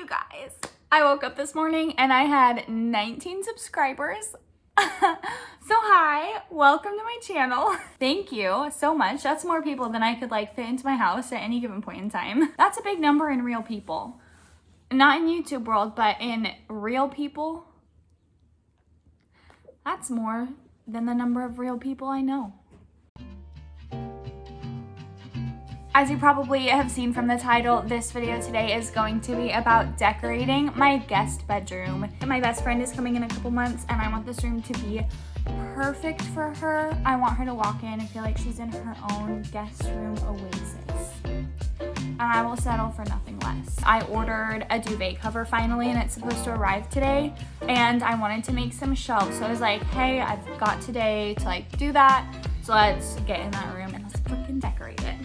You guys, I woke up this morning and I had 19 subscribers. So hi, welcome to my channel. Thank you so much. That's more people than I could like fit into my house at any given point in time. That's a big number in real people. Not in YouTube world, but in real people. That's more than the number of real people I know. As you probably have seen from the title, this video today is going to be about decorating my guest bedroom. My best friend is coming in a couple months and I want this room to be perfect for her. I want her to walk in and feel like she's in her own guest room oasis. And I will settle for nothing less. I ordered a duvet cover finally and it's supposed to arrive today. And I wanted to make some shelves. So I was like, hey, I've got today to like do that. So let's get in that room and let's freaking decorate it.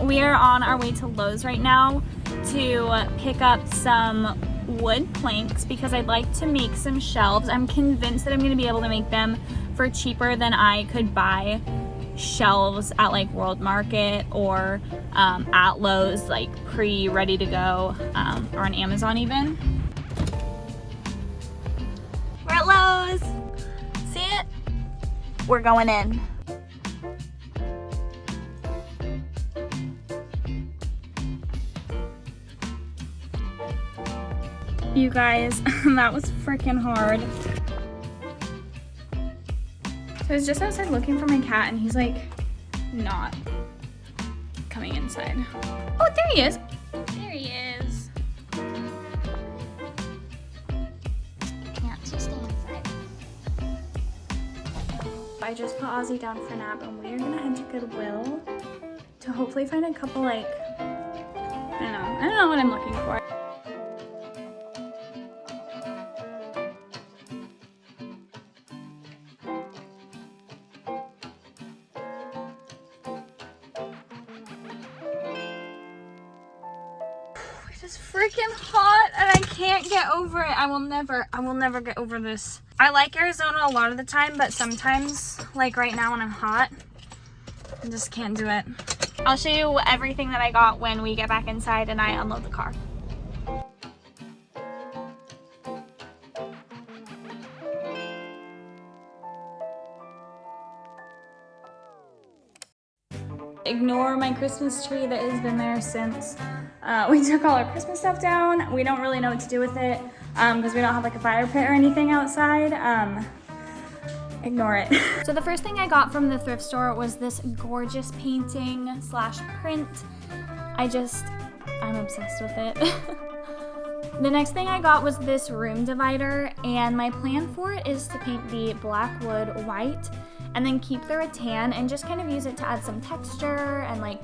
We are on our way to Lowe's right now to pick up some wood planks because I'd like to make some shelves. I'm convinced that I'm going to be able to make them for cheaper than I could buy shelves at like World Market or at Lowe's, like ready to go, or on Amazon even. We're at Lowe's. See it? We're going in. You guys, that was freaking hard. So I was just outside looking for my cat and he's like not coming inside. Oh, there he is. There he is. Can't just stay inside. I just put Ozzy down for a nap and we are gonna head to Goodwill to hopefully find a couple like, I don't know what I'm looking for. It's freaking hot and I can't get over it. I will never get over this. I like Arizona a lot of the time, but sometimes, like right now when I'm hot, I just can't do it. I'll show you everything that I got when we get back inside and I unload the car. Ignore my Christmas tree that has been there since we took all our Christmas stuff down. We don't really know what to do with it because we don't have like a fire pit or anything outside. Ignore it. So the first thing I got from the thrift store was this gorgeous painting slash print. I'm obsessed with it. The next thing I got was this room divider, and my plan for it is to paint the black wood white and then keep the rattan and just kind of use it to add some texture and like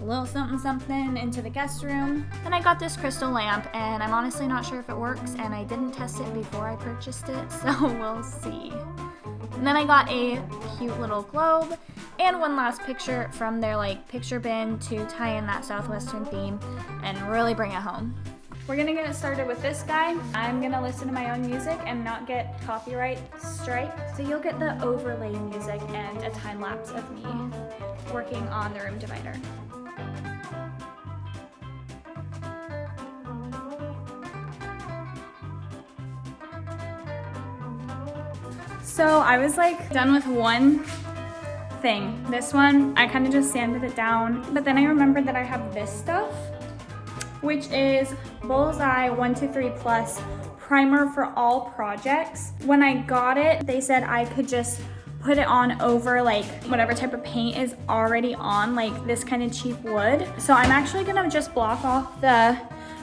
a little something into the guest room. Then I got this crystal lamp and I'm honestly not sure if it works and I didn't test it before I purchased it, so we'll see. And then I got a cute little globe and one last picture from their like picture bin to tie in that Southwestern theme and really bring it home. We're gonna get started with this guy. I'm gonna listen to my own music and not get copyright strike. So you'll get the overlay music and a time lapse of me working on the room divider. So I was like done with one thing. This one, I kind of just sanded it down, but then I remembered that I have this stuff, which is Bullseye 123 Plus primer for all projects. When I got it, they said I could just put it on over like whatever type of paint is already on, like this kind of cheap wood. So I'm actually gonna just block off the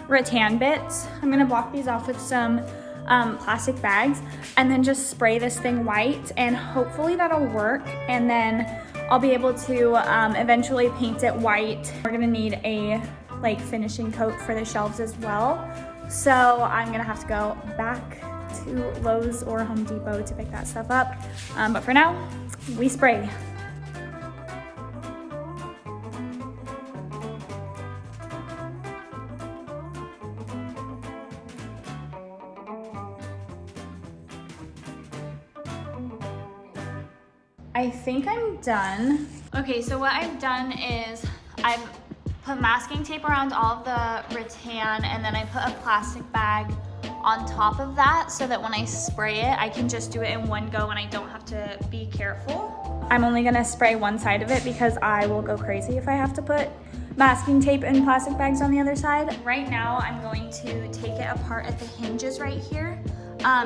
rattan bits. I'm gonna block these off with some plastic bags and then just spray this thing white and hopefully that'll work. And then I'll be able to eventually paint it white. We're gonna need a like finishing coat for the shelves as well. So I'm gonna have to go back to Lowe's or Home Depot to pick that stuff up. But for now, we spray. I think I'm done. Okay, so what I've done is I've put masking tape around all of the rattan, and then I put a plastic bag on top of that so that when I spray it, I can just do it in one go and I don't have to be careful. I'm only gonna spray one side of it because I will go crazy if I have to put masking tape and plastic bags on the other side. Right now, I'm going to take it apart at the hinges right here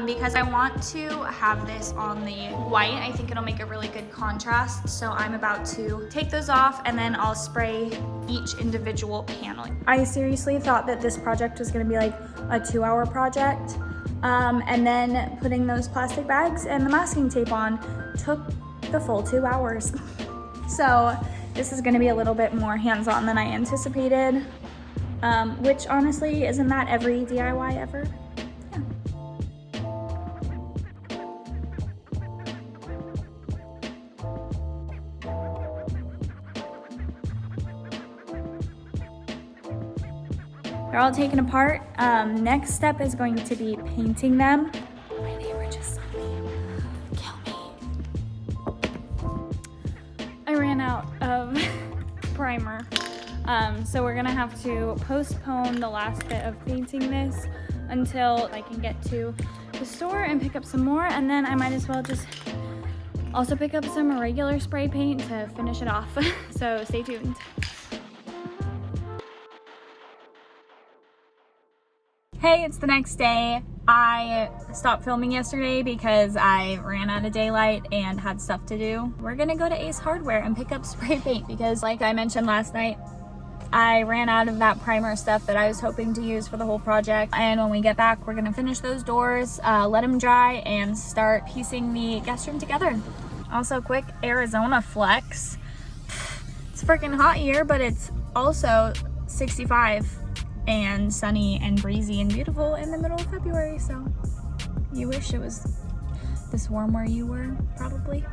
because I want to have this on the white. I think it'll make a really good contrast. So I'm about to take those off and then I'll spray each individual panel. I seriously thought that this project was gonna be like a 2-hour project. And then putting those plastic bags and the masking tape on took the full 2 hours. So this is gonna be a little bit more hands-on than I anticipated, which honestly isn't that every DIY ever? Yeah. They're all taken apart. Next step is going to be painting them. My neighbor just saw me. Kill me. I ran out of primer. So we're gonna have to postpone the last bit of painting this until I can get to the store and pick up some more, and then I might as well just also pick up some regular spray paint to finish it off. So stay tuned. Hey, it's the next day. I stopped filming yesterday because I ran out of daylight and had stuff to do. We're gonna go to Ace Hardware and pick up spray paint because, like I mentioned last night, I ran out of that primer stuff that I was hoping to use for the whole project. And when we get back, we're gonna finish those doors, let them dry, and start piecing the guest room together. Also, quick Arizona flex. It's freaking hot here, but it's also 65 and sunny and breezy and beautiful in the middle of February. So you wish it was this warm where you were, probably.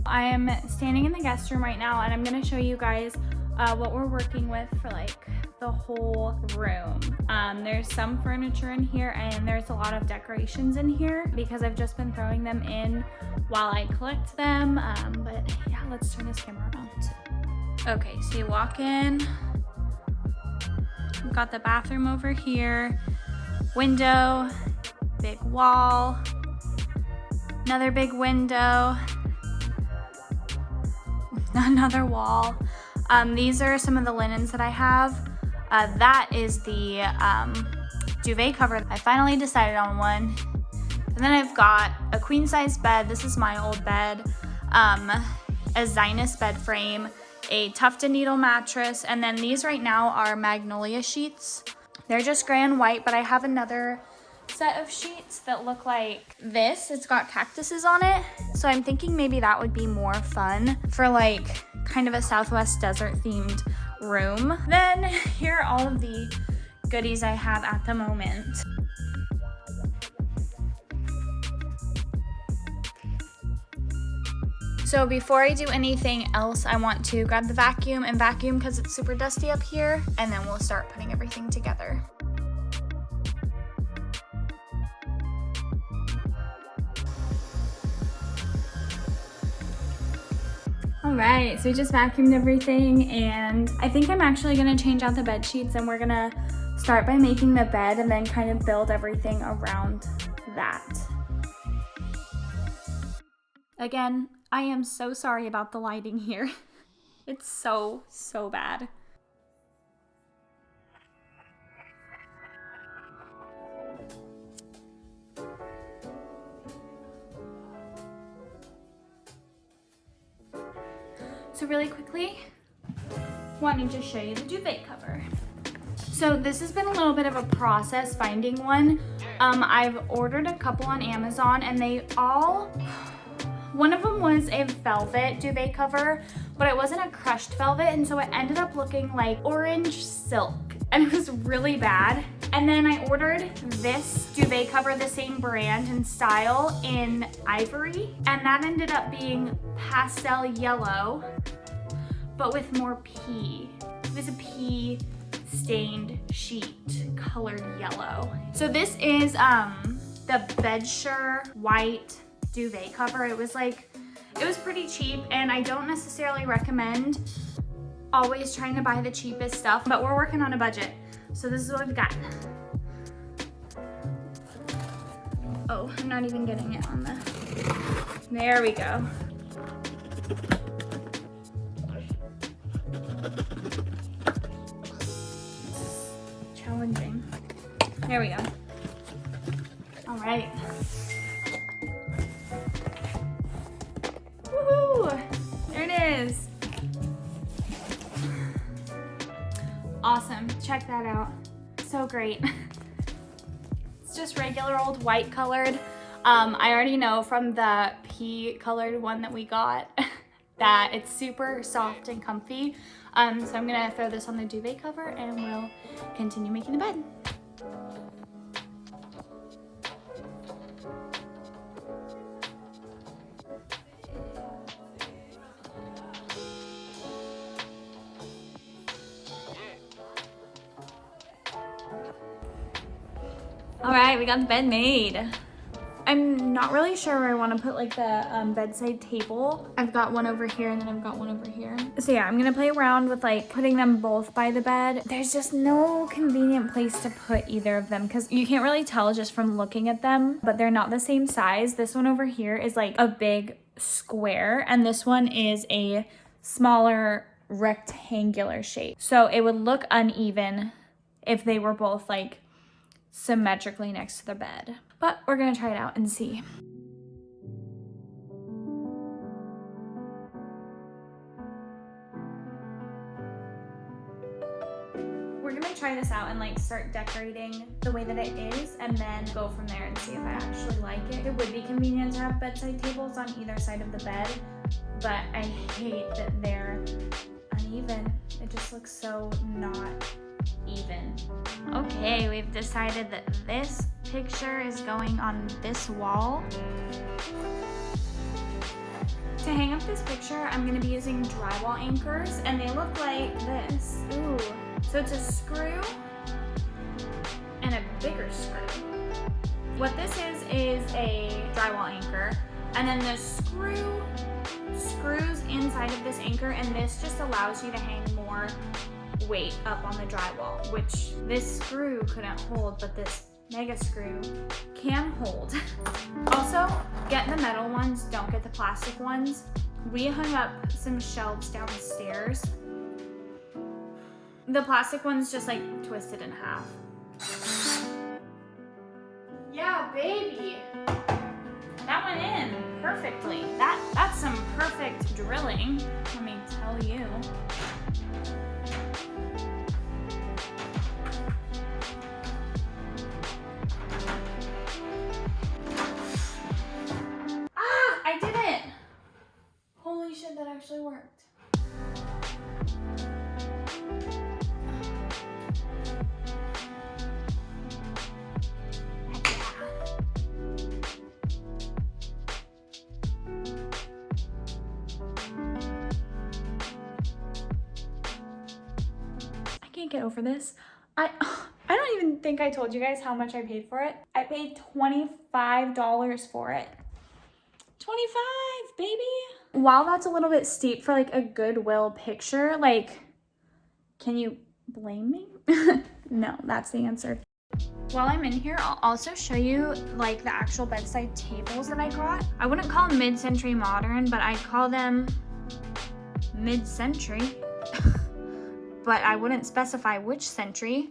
I am standing in the guest room right now, and I'm gonna show you guys what we're working with for like the whole room. There's some furniture in here, and there's a lot of decorations in here because I've just been throwing them in while I collect them. But yeah, let's turn this camera around. Okay, so you walk in, we've got the bathroom over here, window, big wall, another big window, another wall. These are some of the linens that I have. That is the duvet cover. I finally decided on one. And then I've got a queen size bed. This is my old bed. A Zinus bed frame, a tufted needle mattress, and then these right now are magnolia sheets. They're just gray and white, but I have another set of sheets that look like this. It's got cactuses on it. So I'm thinking maybe that would be more fun for like kind of a Southwest desert themed room. Then here are all of the goodies I have at the moment. So before I do anything else, I want to grab the vacuum and vacuum because it's super dusty up here, and then we'll start putting everything together. All right, so we just vacuumed everything, and I think I'm actually gonna change out the bed sheets, and we're gonna start by making the bed and then kind of build everything around that. Again, I am so sorry about the lighting here. It's so bad. So really quickly, want to just show you the duvet cover. So this has been a little bit of a process finding one. I've ordered a couple on Amazon, and they all, one of them was a velvet duvet cover, but it wasn't a crushed velvet, and so it ended up looking like orange silk, and it was really bad. And then I ordered this duvet cover, the same brand and style, in ivory, and that ended up being pastel yellow, but with more pea. It was a pea stained sheet, colored yellow. So this is the the Bedsure white duvet cover. It was pretty cheap, and I don't necessarily recommend always trying to buy the cheapest stuff, but we're working on a budget. So this is what we've got. Oh, I'm not even getting it on there we go. Challenging. There we go. All right. Woohoo! There it is. Awesome. Check that out. So great. It's just regular old white colored. I already know from the pea colored one that we got that it's super soft and comfy. So I'm gonna throw this on the duvet cover and we'll continue making the bed. All right, we got the bed made. I'm not really sure where I want to put like the bedside table. I've got one over here and then I've got one over here. So yeah, I'm gonna play around with like putting them both by the bed. There's just no convenient place to put either of them because you can't really tell just from looking at them, but they're not the same size. This one over here is like a big square and this one is a smaller rectangular shape. So it would look uneven if they were both like symmetrically next to the bed. But we're gonna try it out and see. We're gonna try this out and like start decorating the way that it is and then go from there and see if I actually like it. It would be convenient to have bedside tables on either side of the bed, but I hate that they're uneven. It just looks so not even. Okay, we've decided that this picture is going on this wall. To hang up this picture, I'm going to be using drywall anchors and they look like this. Ooh. So it's a screw and a bigger screw. What this is a drywall anchor and then the screw screws inside of this anchor and this just allows you to hang more weight up on the drywall, which this screw couldn't hold, but this mega screw can hold. Also, get the metal ones, don't get the plastic ones. We hung up some shelves downstairs. The plastic ones just like twisted in half. Yeah, baby. That went in perfectly. That's some perfect drilling, let me tell you. That actually worked. I can't get over this. I don't even think I told you guys how much I paid for it. I paid $25 for it. 25, baby. While that's a little bit steep for like a Goodwill picture, like, can you blame me? No, that's the answer. While I'm in here, I'll also show you like the actual bedside tables that I got. I wouldn't call them mid-century modern, but I'd call them mid-century. But I wouldn't specify which century.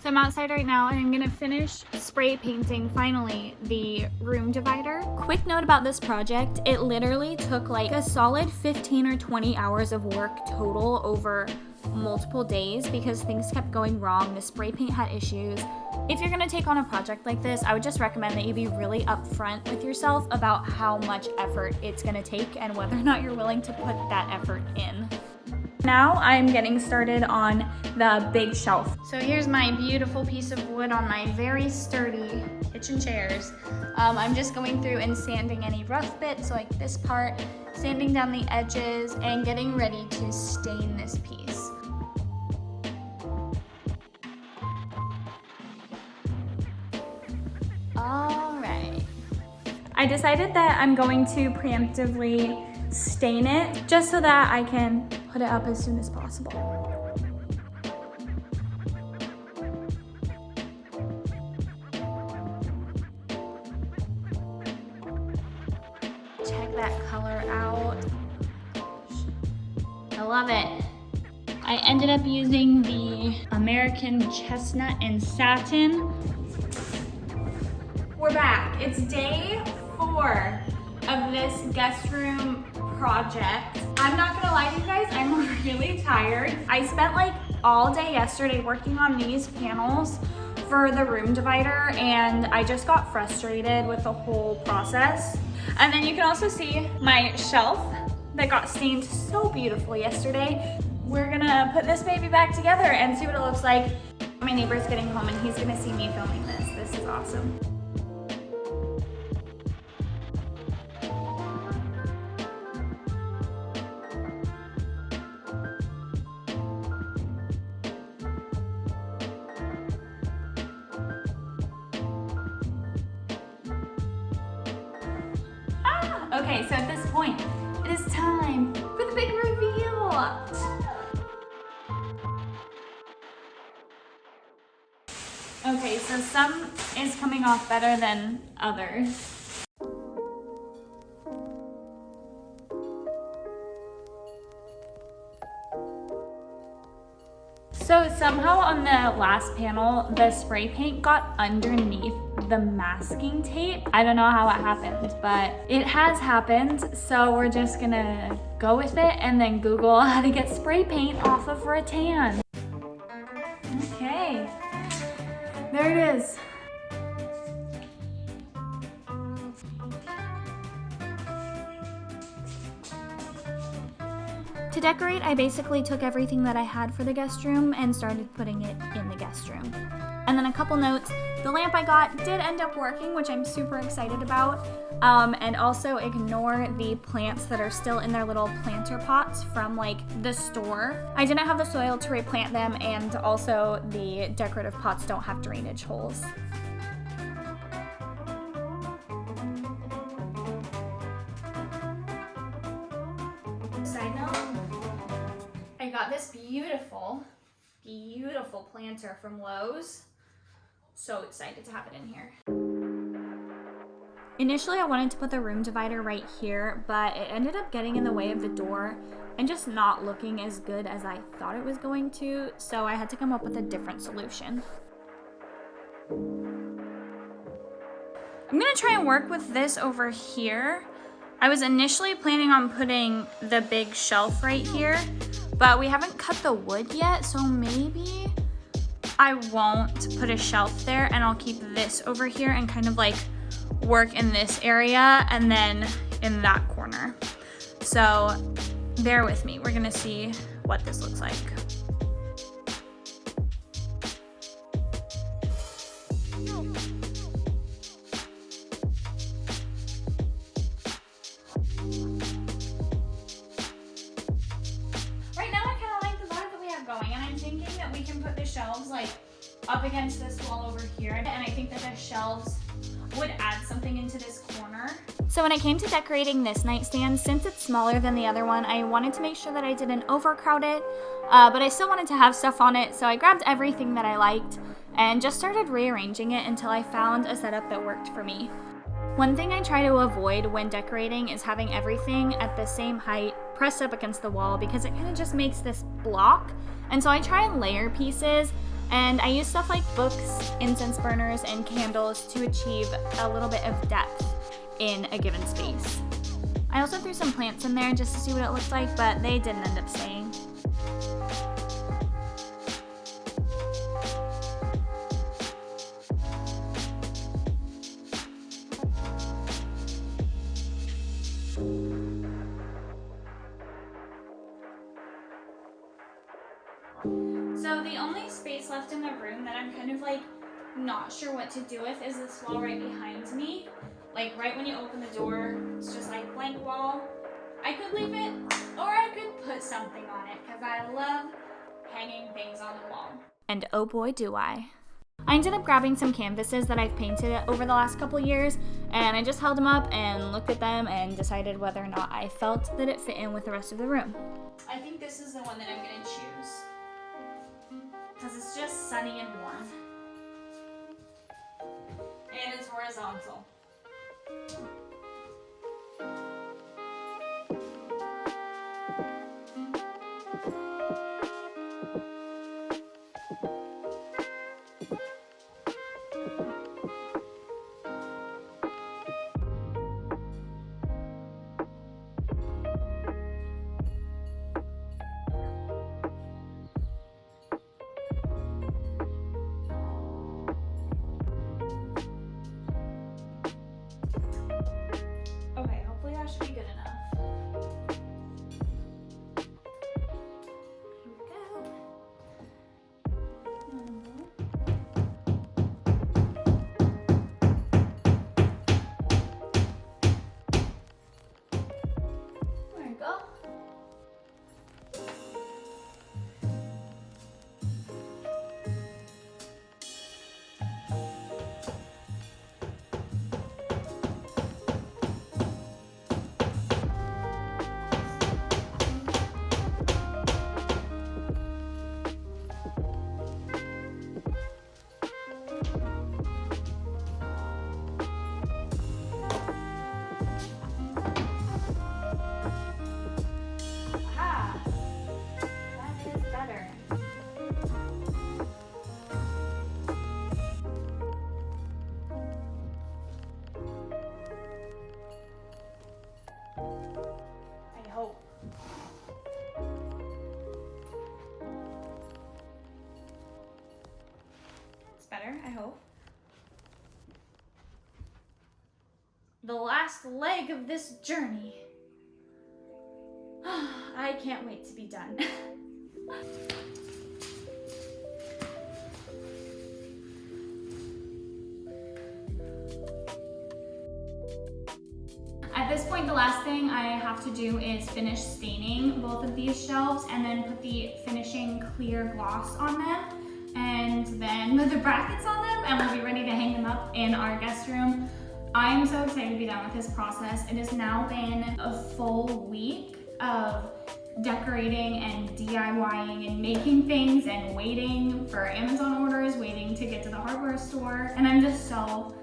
So I'm outside right now and I'm gonna finish spray painting, finally, the room divider. Quick note about this project, it literally took like a solid 15 or 20 hours of work total over multiple days because things kept going wrong. The spray paint had issues. If you're gonna take on a project like this, I would just recommend that you be really upfront with yourself about how much effort it's gonna take and whether or not you're willing to put that effort in. Now I'm getting started on the big shelf. So here's my beautiful piece of wood on my very sturdy kitchen chairs. I'm just going through and sanding any rough bits, like this part, sanding down the edges, and getting ready to stain this piece. I decided that I'm going to preemptively stain it just so that I can put it up as soon as possible. Check that color out. I love it. I ended up using the American Chestnut and Satin. We're back. It's day 4 of this guest room project. I'm not gonna lie to you guys, I'm really tired. I spent like all day yesterday working on these panels for the room divider, and I just got frustrated with the whole process. And then you can also see my shelf that got stained so beautifully yesterday. We're gonna put this baby back together and see what it looks like. My neighbor's getting home and he's gonna see me filming this. This is awesome. Okay, so at this point, it is time for the big reveal. Okay, so some is coming off better than others. So somehow on the last panel, the spray paint got underneath the masking tape. I don't know how it happened, but it has happened. So we're just gonna go with it and then Google how to get spray paint off of rattan. Okay, there it is. To decorate, I basically took everything that I had for the guest room and started putting it in the guest room. And then a couple notes, the lamp I got did end up working, which I'm super excited about. And also ignore the plants that are still in their little planter pots from like the store. I didn't have the soil to replant them, and also the decorative pots don't have drainage holes. Side note, I got this beautiful planter from Lowe's. So excited to have it in here. Initially, I wanted to put the room divider right here, but it ended up getting in the way of the door and just not looking as good as I thought it was going to, so I had to come up with a different solution. I'm gonna try and work with this over here. I was initially planning on putting the big shelf right here, but we haven't cut the wood yet, so maybe I won't put a shelf there and I'll keep this over here and kind of like work in this area and then in that corner. So bear with me, we're gonna see what this looks like. Shelves like up against this wall over here, and I think that the shelves would add something into this corner. So when it came to decorating this nightstand, since it's smaller than the other one, I wanted to make sure that I didn't overcrowd it, but I still wanted to have stuff on it, so I grabbed everything that I liked and just started rearranging it until I found a setup that worked for me. One thing I try to avoid when decorating is having everything at the same height pressed up against the wall, because it kind of just makes this block. And so I try and layer pieces, and I use stuff like books, incense burners, and candles to achieve a little bit of depth in a given space. I also threw some plants in there just to see what it looked like, but they didn't end up staying. So the only space left in the room that I'm kind of like not sure what to do with is this wall right behind me. Like right when you open the door, it's just like blank wall. I could leave it, or I could put something on it because I love hanging things on the wall. And oh boy do I. I ended up grabbing some canvases that I've painted over the last couple years, and I just held them up and looked at them and decided whether or not I felt that it fit in with the rest of the room. I think this is the one that I'm gonna choose, because it's just sunny and warm. And it's horizontal. Okay, hopefully that should be good enough. Here we go. There we go. Aha! That is better. I hope. That's better, I hope. The last leg of this journey. I can't wait to be done. At this point, the last thing I have to do is finish staining both of these shelves and then put the finishing clear gloss on them, and then put the brackets on them, and we'll be ready to hang them up in our guest room. I am so excited to be done with this process. It has now been a full week of decorating and DIYing and making things and waiting for Amazon orders, waiting to get to the hardware store, and I'm just so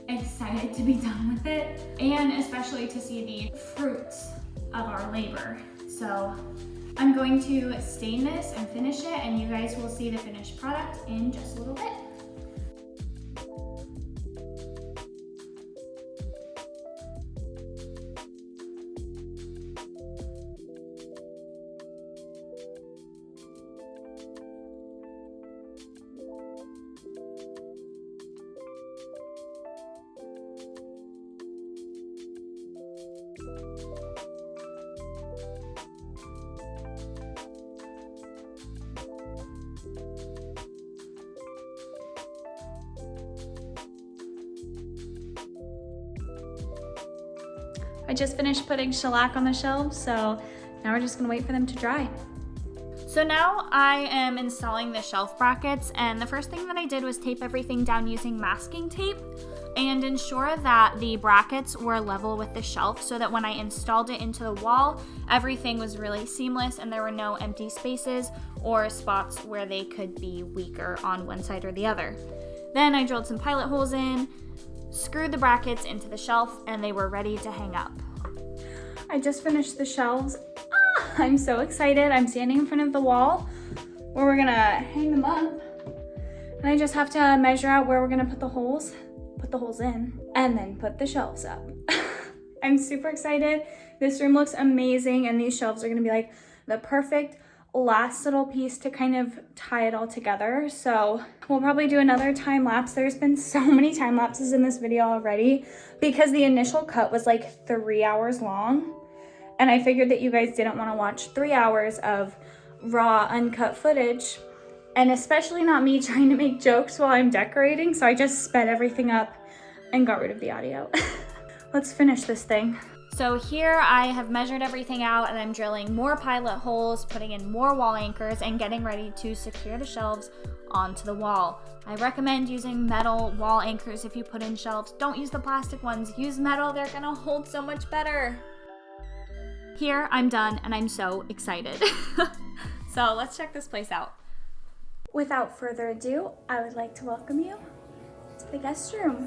excited to be done with it, and especially to see the fruits of our labor. So I'm going to stain this and finish it, and you guys will see the finished product in just a little bit. I just finished putting shellac on the shelves, so now we're just gonna wait for them to dry. So now I am installing the shelf brackets, and the first thing that I did was tape everything down using masking tape and ensure that the brackets were level with the shelf so that when I installed it into the wall, everything was really seamless and there were no empty spaces or spots where they could be weaker on one side or the other. Then I drilled some pilot holes in, screwed the brackets into the shelf, and they were ready to hang up. I just finished the shelves. I'm so excited. I'm standing in front of the wall where we're gonna hang them up. And I just have to measure out where we're gonna put the holes in, and then put the shelves up. I'm super excited. This room looks amazing, and these shelves are gonna be like the perfect last little piece to kind of tie it all together. So we'll probably do another time lapse. There's been so many time lapses in this video already because the initial cut was like 3 hours long, and I figured that you guys didn't want to watch 3 hours of raw uncut footage, and especially not me trying to make jokes while I'm decorating, so I just sped everything up and got rid of the audio. Let's finish this thing. So here I have measured everything out and I'm drilling more pilot holes, putting in more wall anchors, and getting ready to secure the shelves onto the wall. I recommend using metal wall anchors if you put in shelves. Don't use the plastic ones, use metal, they're gonna hold so much better. Here I'm done and I'm so excited. So let's check this place out. Without further ado, I would like to welcome you to the guest room.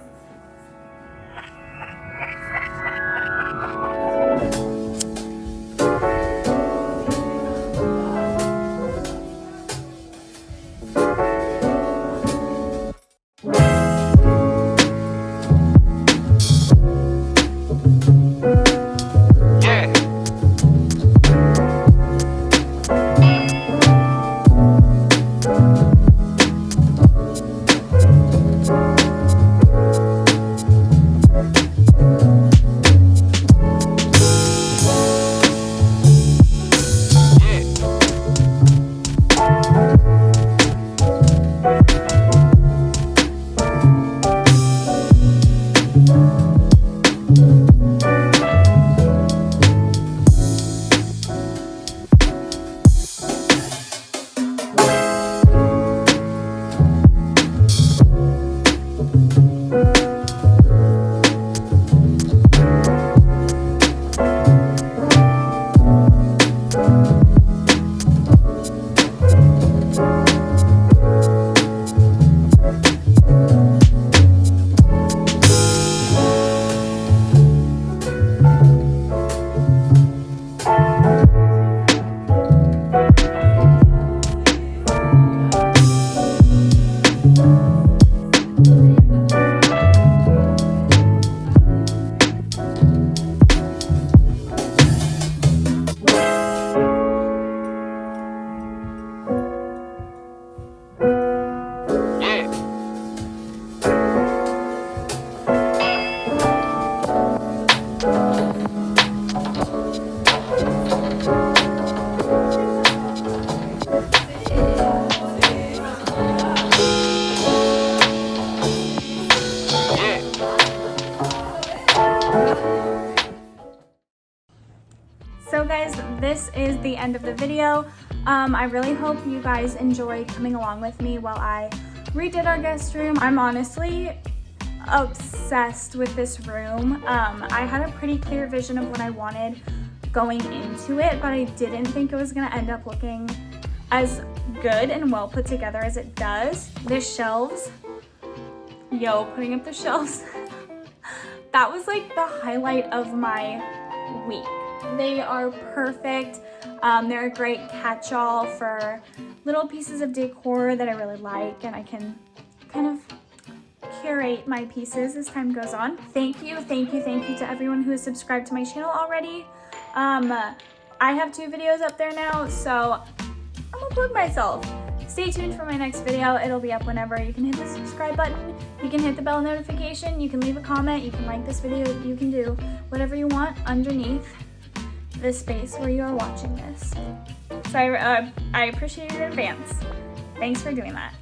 So guys, this is the end of the video. I really hope you guys enjoyed coming along with me while I redid our guest room. I'm honestly obsessed with this room. I had a pretty clear vision of what I wanted going into it, but I didn't think it was gonna end up looking as good and well put together as it does. The shelves, putting up the shelves, that was like the highlight of my week. They are perfect. They're a great catch-all for little pieces of decor that I really like, and I can kind of curate my pieces as time goes on. Thank you to everyone who has subscribed to my channel already. I have 2 videos up there now, so I'm gonna plug myself. Stay tuned for my next video. It'll be up whenever. You can hit the subscribe button, you can hit the bell notification, you can leave a comment, you can like this video, you can do whatever you want underneath the space where you are watching this. So I appreciate it in advance. Thanks for doing that.